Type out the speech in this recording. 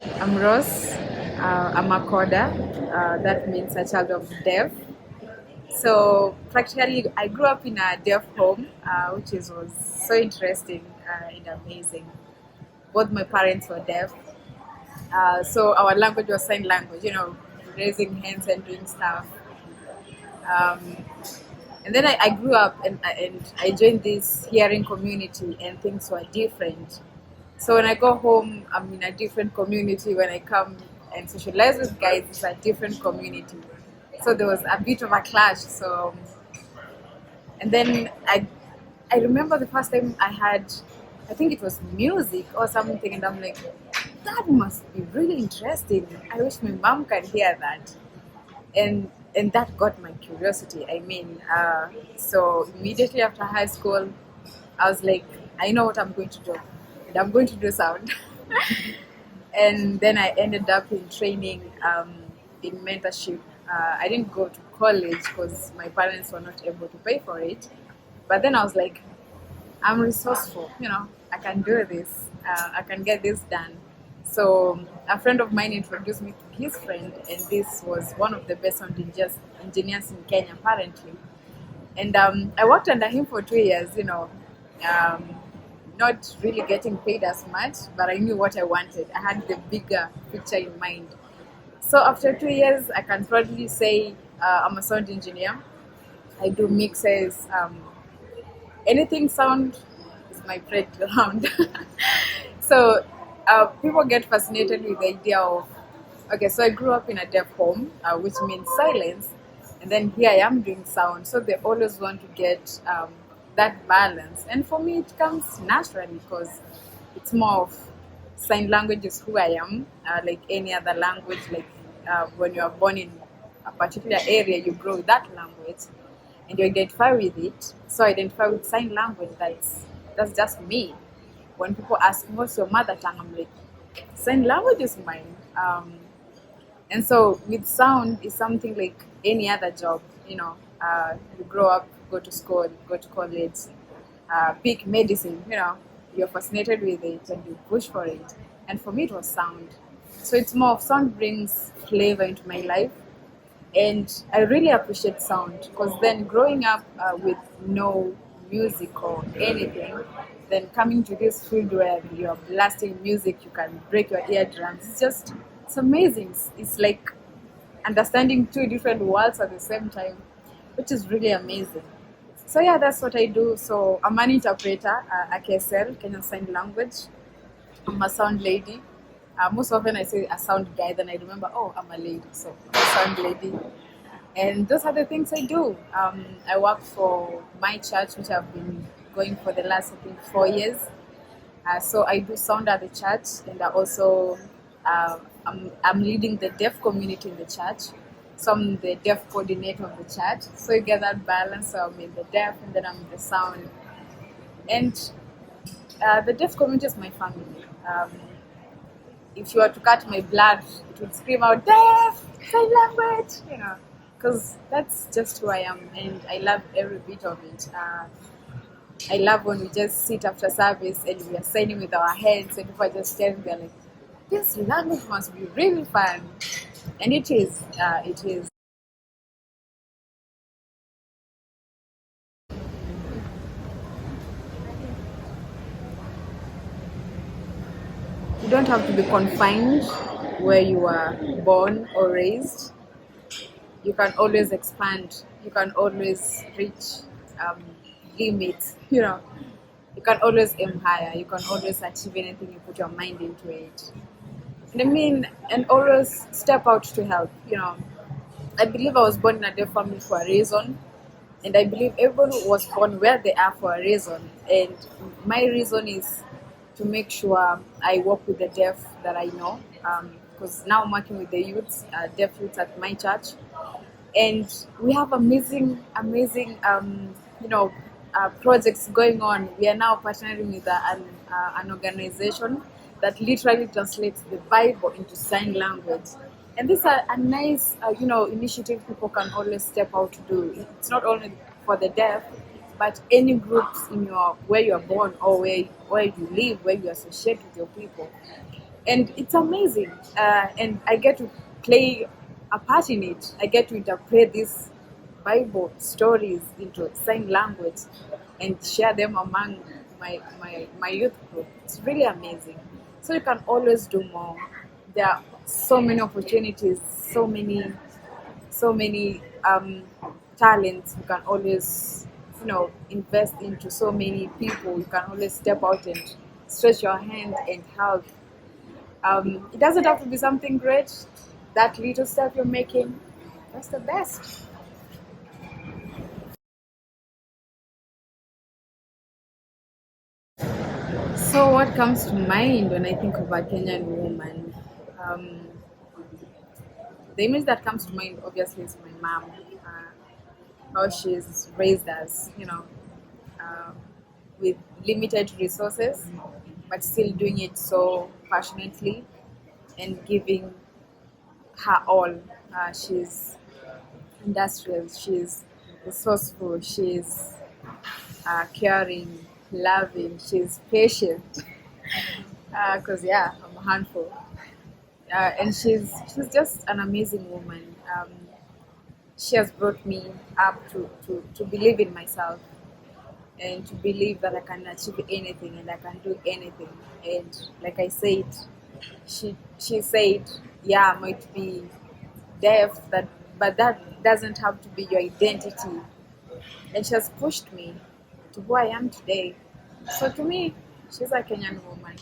I'm Rose. I'm a CODA. That means a child of deaf. So practically, I grew up in a deaf home, was so interesting and amazing. Both my parents were deaf, so our language was sign language. Raising hands and doing stuff. Um, and then I grew up and I joined this hearing community, and things were different. So when I go home, I'm in a different community. When I come and socialize with guys, it's a different community. So there was a bit of a clash. So and then I remember the first time I had, I think it was music or something, and I'm like, that must be really interesting. I wish my mom can hear that. And that got my curiosity. So immediately after high school, I was like, I know what I'm going to do, and I'm going to do sound. And then I ended up in training, in mentorship. I didn't go to college because my parents were not able to pay for it. But then I was like, I'm resourceful, I can do this, I can get this done. So a friend of mine introduced me to his friend, and this was one of the best sound engineers in Kenya, apparently. And I worked under him for 2 years, um, not really getting paid as much, but I knew what I wanted. I had the bigger picture in mind. So after 2 years, I can proudly say I'm a sound engineer. I do mixes. Anything sound is my playground. So people get fascinated with the idea of, okay, so I grew up in a deaf home, which means silence, and then here I am doing sound. So they always want to get that balance, and for me it comes naturally because it's more of sign language is who I am, like any other language. Like when you are born in a particular area, you grow with that language and you identify with it. So I identify with sign language. That's just me. When people ask me, what's your mother tongue, I'm like, sign language is mine. And so with sound is something like any other job. You grow up, go to school, go to college, pick medicine. You're fascinated with it and you push for it. And for me, it was sound. So it's more of sound brings flavor into my life, and I really appreciate sound because then growing up with no music or anything, then coming to this field where you're blasting music, you can break your eardrums. It's amazing. It's like understanding two different worlds at the same time, which is really amazing. So yeah, that's what I do. So I'm an interpreter, a KSL, Kenyan Sign Language. I'm a sound lady. Most often I say a sound guy, then I remember, oh, I'm a lady, so I'm a sound lady. And those are the things I do. I work for my church, which I've been going for the last, I think, 4 years. So I do sound at the church, and I'm leading the deaf community in the church. So I'm the deaf coordinator of the church. So you get that balance. So I'm in the deaf, and then I'm in the sound. And the deaf community is my family. If you were to cut my blood, it would scream out deaf, sign language, because that's just who I am, and I love every bit of it. I love when we just sit after service and we are signing with our hands, and people are just staring there like, this language must be really fun, and it is. It is. You don't have to be confined where you are born or raised. You can always expand. You can always reach limits. You can always aim higher. You can always achieve anything you put your mind into it. And always step out to help. I believe I was born in a deaf family for a reason, and I believe everyone was born where they are for a reason. And my reason is to make sure I work with the deaf that I know, because now I'm working with the youths, deaf youths at my church, and we have amazing projects going on. We are now partnering with an organization that literally translates the Bible into sign language. And this is a nice, initiative people can always step out to do. It's not only for the deaf, but any groups in where you are born or where you live, where you associate with your people. and it's amazing. And I get to play a part in it. I get to interpret these Bible stories into sign language and share them among my youth group. It's really amazing. So you can always do more. There are so many opportunities, so many talents. You can always, invest into so many people. You can always step out and stretch your hand and help. It doesn't have to be something great. That little step you're making, that's the best. So, what comes to mind when I think of a Kenyan woman? Um, the image that comes to mind, obviously, is my mom. How she's raised us, uh, with limited resources, but still doing it so passionately and giving her all. She's industrious, she's resourceful, she's caring, loving, she's patient. Because yeah, I'm a handful. And she's just an amazing woman. She has brought me up to believe in myself and to believe that I can achieve anything and I can do anything. And like I said, she said, yeah, I might be deaf, but that doesn't have to be your identity. And she has pushed me to who I am today. So to me, she's a Kenyan woman.